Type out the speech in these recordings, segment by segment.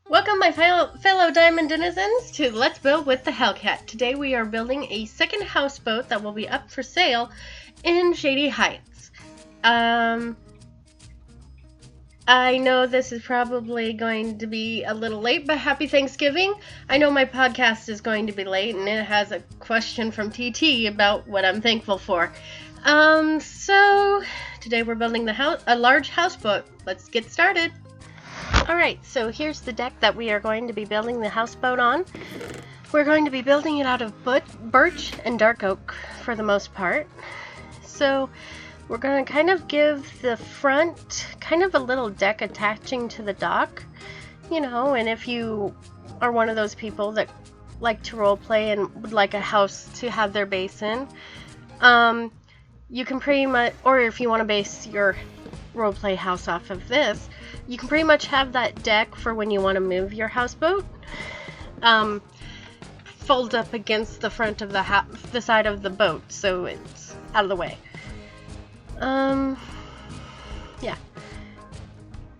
Welcome, my fellow diamond denizens, to Let's Build with the HellCat. Today we are building a second houseboat that will be up for sale in Shady Heights. I know this is probably going to be a little late, but happy Thanksgiving. I know my podcast is going to be late, and it has a question from TT about what I'm thankful for. So today we're building a large houseboat. Let's get started. Alright, so here's the deck that we are going to be building the houseboat on. We're going to be building it out of birch and dark oak for the most part. So we're going to kind of give the front kind of a little deck attaching to the dock, you know, and if you are one of those people that like to role play and would like a house to have their base in, you can pretty much, or if you want to base your roleplay house off of this, you can pretty much have that deck for when you want to move your houseboat. Fold up against the front of the side of the boat, so it's out of the way. Yeah.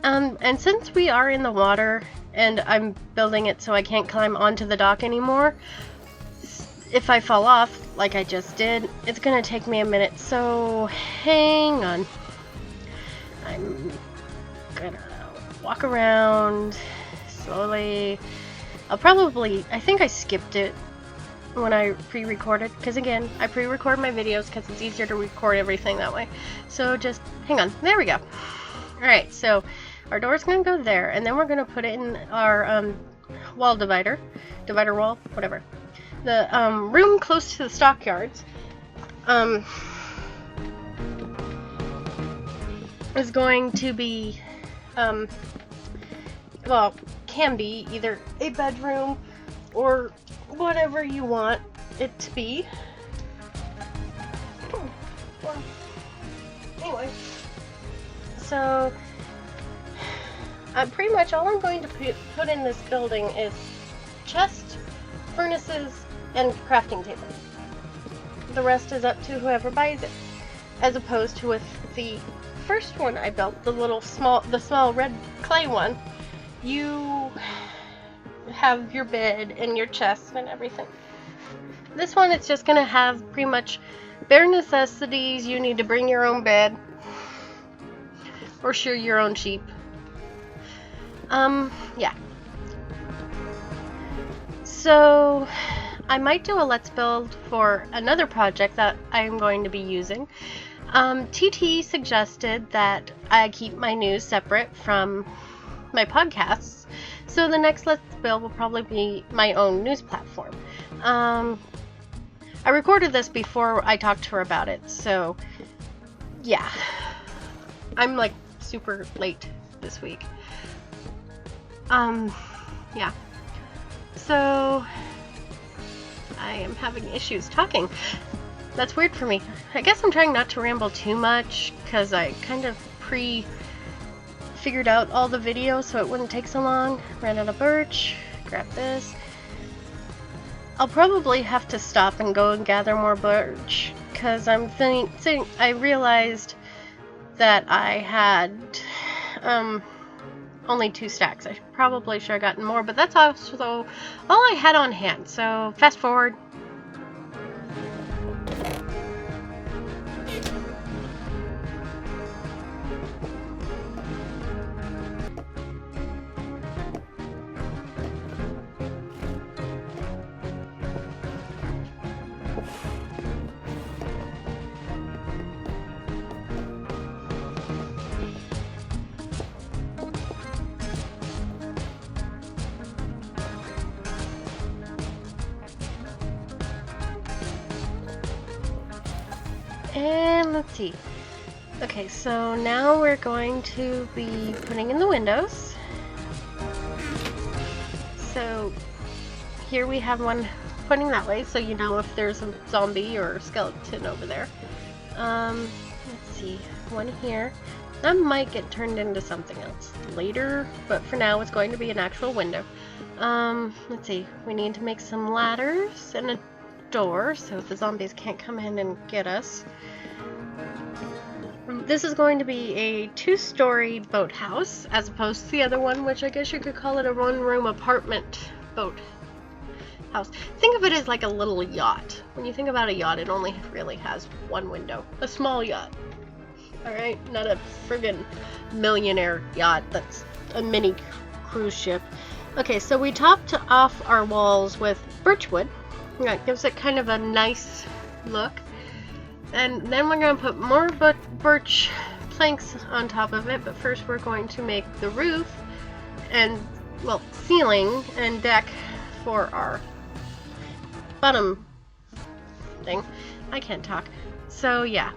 And since we are in the water and I'm building it so I can't climb onto the dock anymore, if I fall off, like I just did, it's gonna take me a minute, so hang on. I'm gonna walk around slowly. I think I skipped it when I pre-recorded, because again, I pre-record my videos because it's easier to record everything that way. So just hang on. There we go. Alright, so our door's gonna go there, and then we're gonna put it in our wall divider wall, whatever. The room close to the stockyards is going to be well, can be either a bedroom or whatever you want it to be. Well, anyway, so pretty much all I'm going to put in this building is chest, furnaces, and crafting tables. The rest is up to whoever buys it, as opposed to with the first one I built, the small red clay one. You have your bed and your chest and everything. This one, it's just gonna have pretty much bare necessities. You need to bring your own bed or shear your own sheep. Yeah. So I might do a let's build for another project that I'm going to be using. TT suggested that I keep my news separate from my podcasts, so the next let's build will probably be my own news platform. I recorded this before I talked to her about it, so yeah, I'm like super late this week. Yeah, so I am having issues talking. That's weird for me. I guess I'm trying not to ramble too much because I kind of figured out all the videos so it wouldn't take so long. Ran out of birch. Grab this. I'll probably have to stop and go and gather more birch because I realized that I had only 2 stacks. I probably should have gotten more, but that's also all I had on hand. So fast forward. And let's see. Okay, so now we're going to be putting in the windows. So here we have one pointing that way, so you know if there's a zombie or skeleton over there. Let's see, one here. That might get turned into something else later, but for now it's going to be an actual window. Let's see, we need to make some ladders and a door so the zombies can't come in and get us. this is going to be a 2-story boathouse, as opposed to the other one, which I guess you could call it a 1-room apartment boat house. Think of it as like a little yacht. When you think about a yacht, it only really has one window. A small yacht. Alright? Not a friggin' millionaire yacht that's a mini cruise ship. Okay, so we topped off our walls with birchwood. That gives it kind of a nice look. And then we're going to put more birch planks on top of it, but first we're going to make the roof and, well, ceiling and deck for our bottom thing. I can't talk. So, yeah.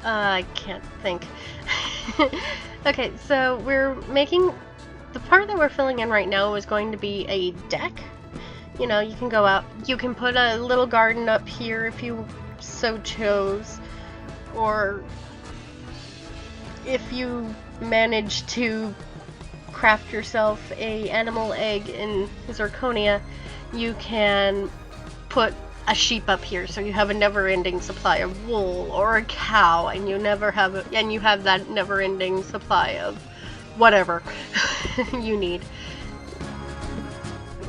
I can't think. Okay, so we're making... The part that we're filling in right now is going to be a deck. You know, you can go out, you can put a little garden up here if you so chose, or if you manage to craft yourself a animal egg in zirconia, you can put a sheep up here, so you have a never-ending supply of wool, or a cow, and you have that never-ending supply of whatever you need.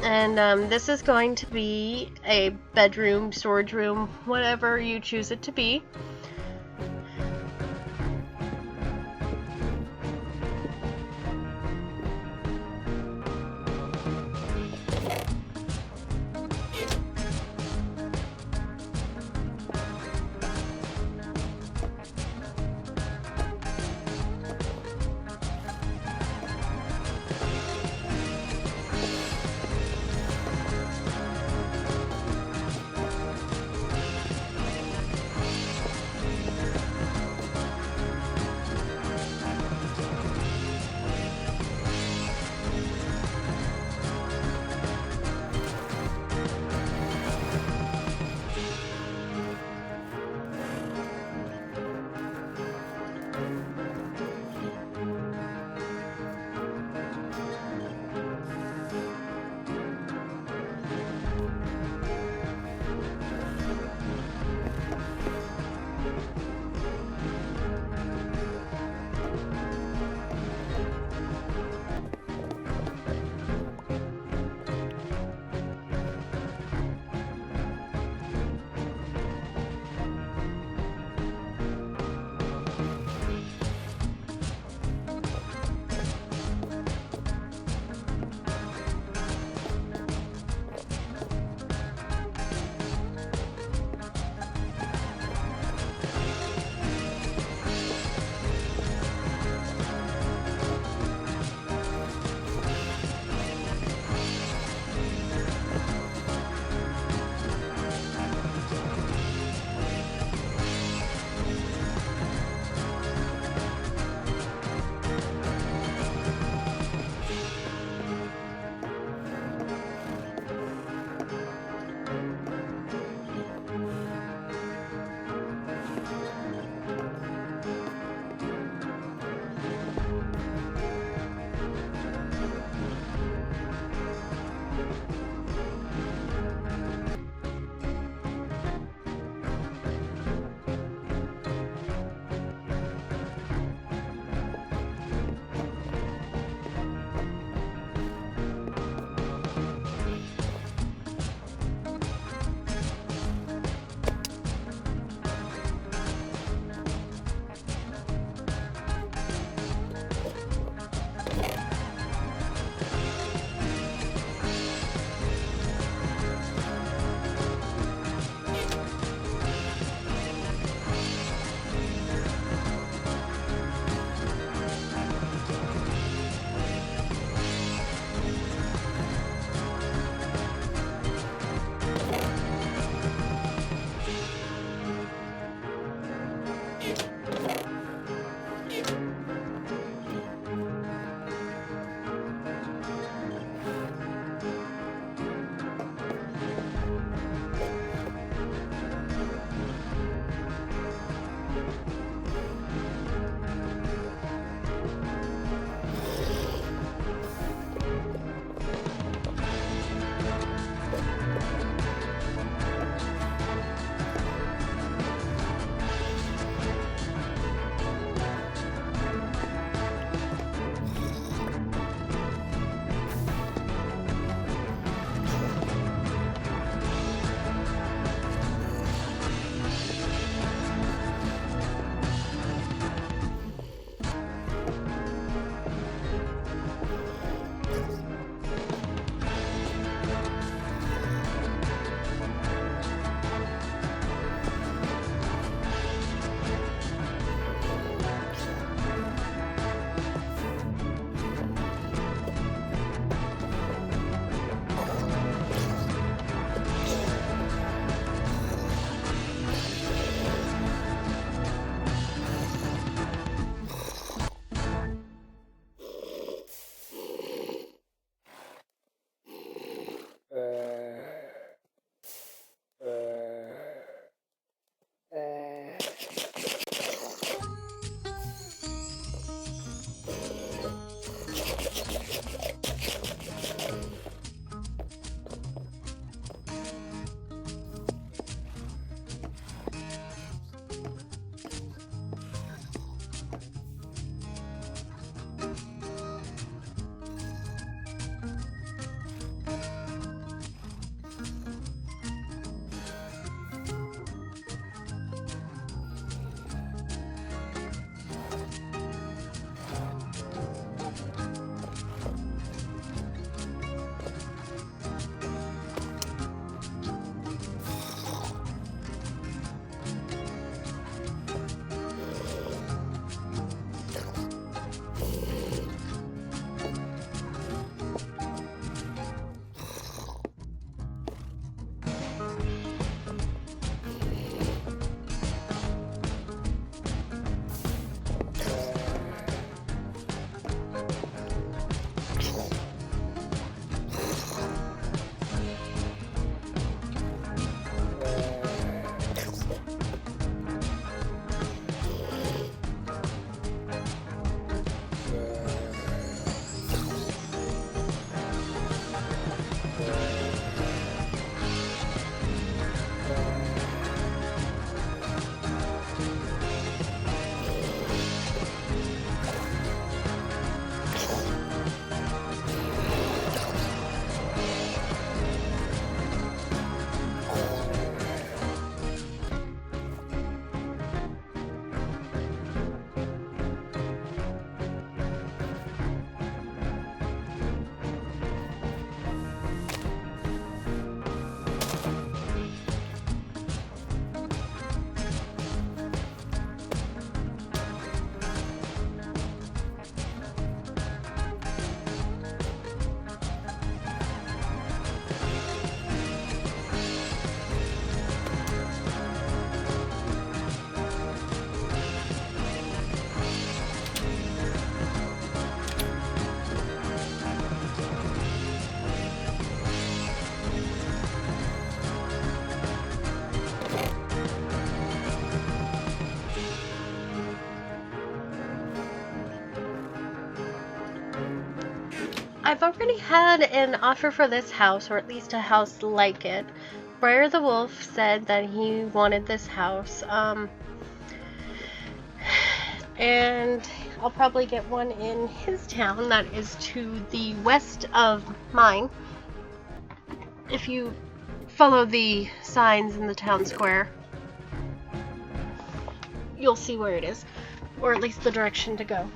And this is going to be a bedroom, storage room, whatever you choose it to be. I've already had an offer for this house, or at least a house like it. Briar the Wolf said that he wanted this house, and I'll probably get one in his town that is to the west of mine. If you follow the signs in the town square, you'll see where it is, or at least the direction to go.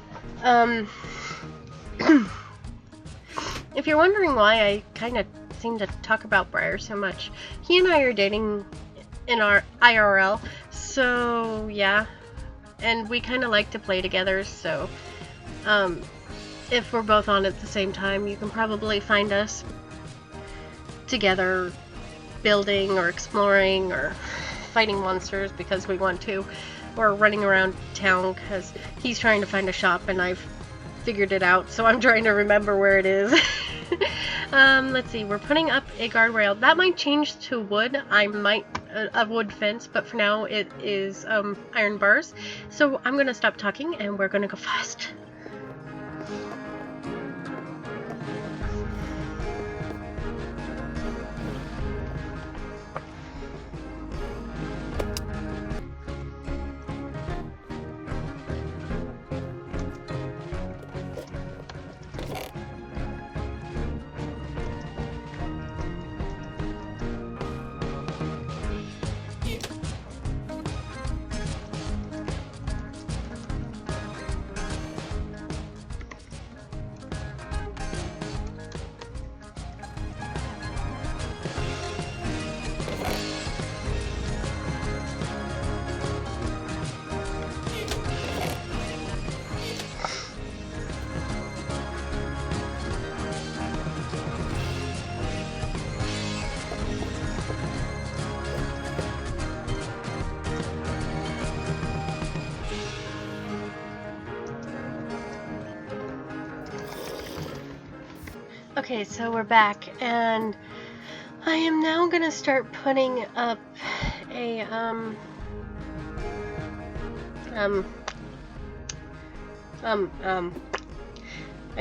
If you're wondering why I kind of seem to talk about Briar so much, he and I are dating in our IRL, so yeah, and we kind of like to play together, so if we're both on at the same time, you can probably find us together building or exploring or fighting monsters because we want to, or running around town because he's trying to find a shop and I've figured it out, so I'm trying to remember where it is. Let's see, we're putting up a guardrail. That might change to wood. I might a wood fence, but for now it is iron bars. So I'm gonna stop talking and we're gonna go fast. Okay, so we're back, and I am now gonna start putting up a, I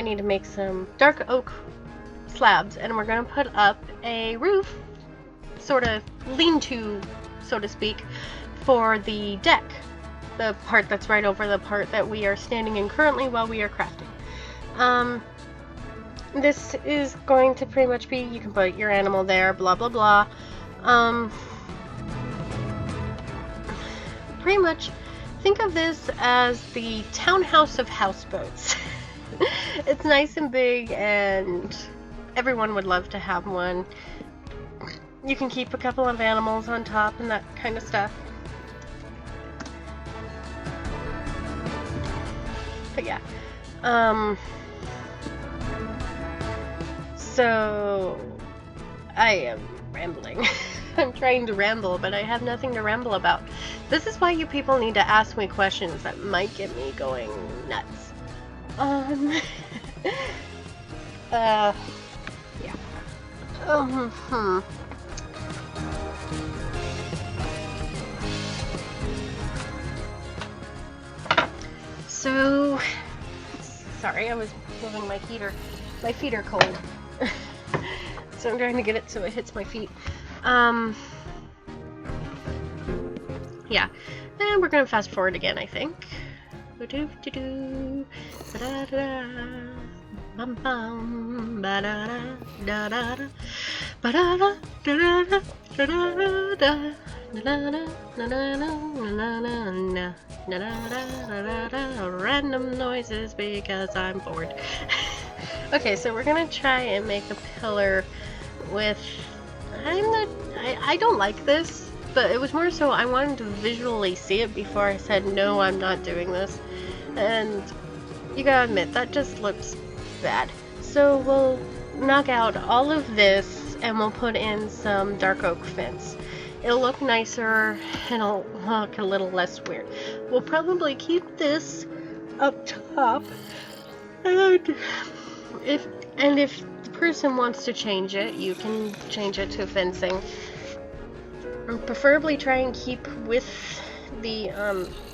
need to make some dark oak slabs, and we're gonna put up a roof, sort of lean-to, so to speak, for the deck. The part that's right over the part that we are standing in currently while we are crafting. This is going to pretty much be, you can put your animal there, blah blah blah. Pretty much think of this as the townhouse of houseboats. It's nice and big and everyone would love to have one. You can keep a couple of animals on top and that kind of stuff. But yeah. So, I am rambling. I'm trying to ramble, but I have nothing to ramble about. This is why you people need to ask me questions that might get me going nuts. Yeah. So, sorry, I was moving my heater. My feet are cold. So I'm trying to get it so it hits my feet. Yeah. And we're gonna fast forward again, I think. Random noises because I'm bored. Okay, so we're gonna try and make a pillar with, I don't like this, but it was more so I wanted to visually see it before I said, no, I'm not doing this. And you gotta admit, that just looks bad. So we'll knock out all of this and we'll put in some dark oak fence. It'll look nicer and it'll look a little less weird. We'll probably keep this up top, and if the person wants to change it, you can change it to fencing. Preferably try and keep with the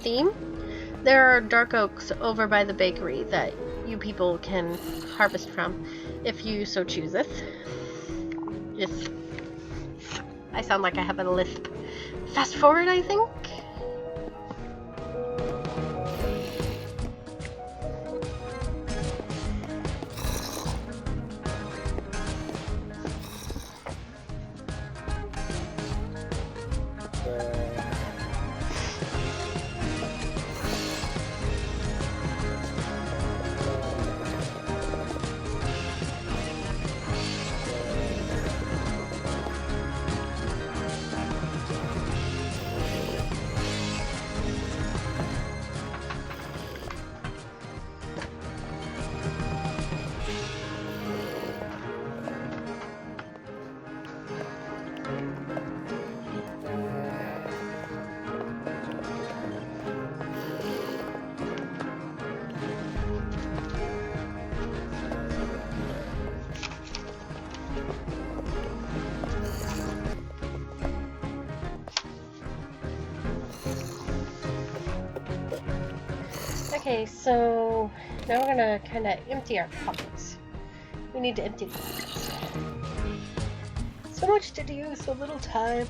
theme. There are dark oaks over by the bakery that you people can harvest from if you so chooseth. Yes. I sound like I have a lisp. Fast forward, I think. Okay, so now we're gonna kind of empty our pockets. We need to empty the pockets. So much to do, so little time.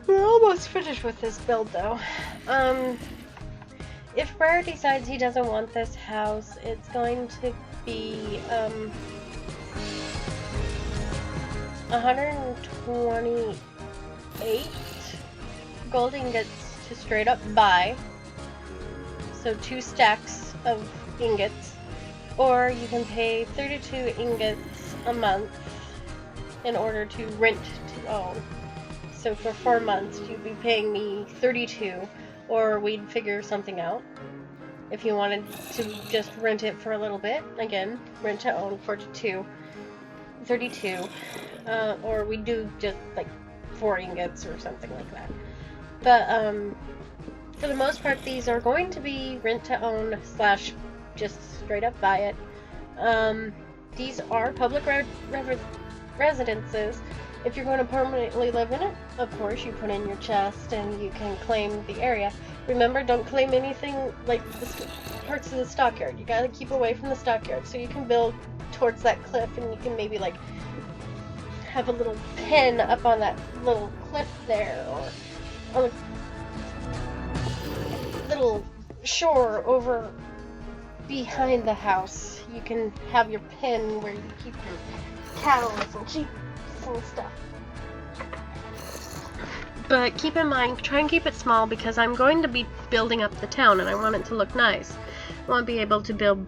We're almost finished with this build, though. If Briar decides he doesn't want this house, it's going to be 128 gold ingots to straight up buy. So 2 stacks of ingots, or you can pay 32 ingots a month in order to rent to own. So for 4 months you'd be paying me 32, or we'd figure something out. If you wanted to just rent it for a little bit, again, rent to own 32, or we do just like 4 ingots or something like that. But for the most part, these are going to be rent to own / just straight up buy it. These are public residences. If you're going to permanently live in it, of course, you put in your chest and you can claim the area. Remember, don't claim anything like the parts of the stockyard. You gotta keep away from the stockyard. So you can build towards that cliff, and you can maybe like have a little pen up on that little cliff there, or on a little shore over behind the house. You can have your pen where you keep your cattle and sheep and stuff. But keep in mind, try and keep it small, because I'm going to be building up the town and I want it to look nice. I want to be able to build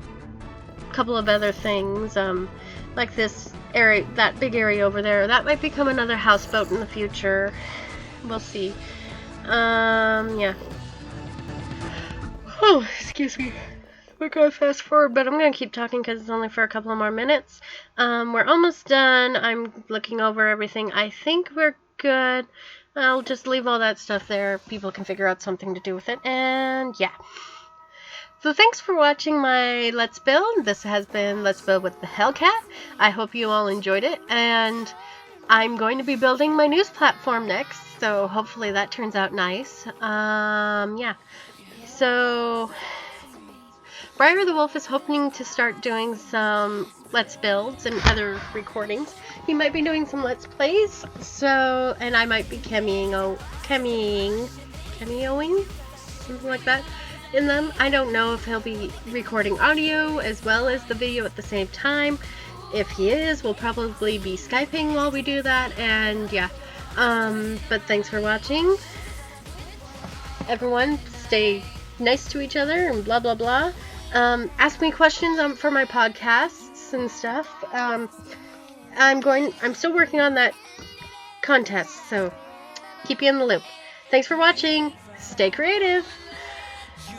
a couple of other things, like this area, that big area over there. That might become another houseboat in the future. We'll see. Yeah. Oh, excuse me. We're going to fast forward, but I'm going to keep talking because it's only for a couple of more minutes. We're almost done. I'm looking over everything. I think we're good. I'll just leave all that stuff there. People can figure out something to do with it. And yeah. So thanks for watching my Let's Build. This has been Let's Build with the HellCat. I hope you all enjoyed it. And I'm going to be building my news platform next. So hopefully that turns out nice. Yeah. So Briar the Wolf is hoping to start doing some Let's Builds and other recordings. He might be doing some Let's Plays, so, and I might be cameoing, something like that, in them. I don't know if he'll be recording audio as well as the video at the same time. If he is, we'll probably be Skyping while we do that, and yeah. But thanks for watching. Everyone, stay nice to each other and blah blah blah. Ask me questions for my podcasts and stuff. I'm still working on that contest, so keep you in the loop. Thanks for watching. Stay creative.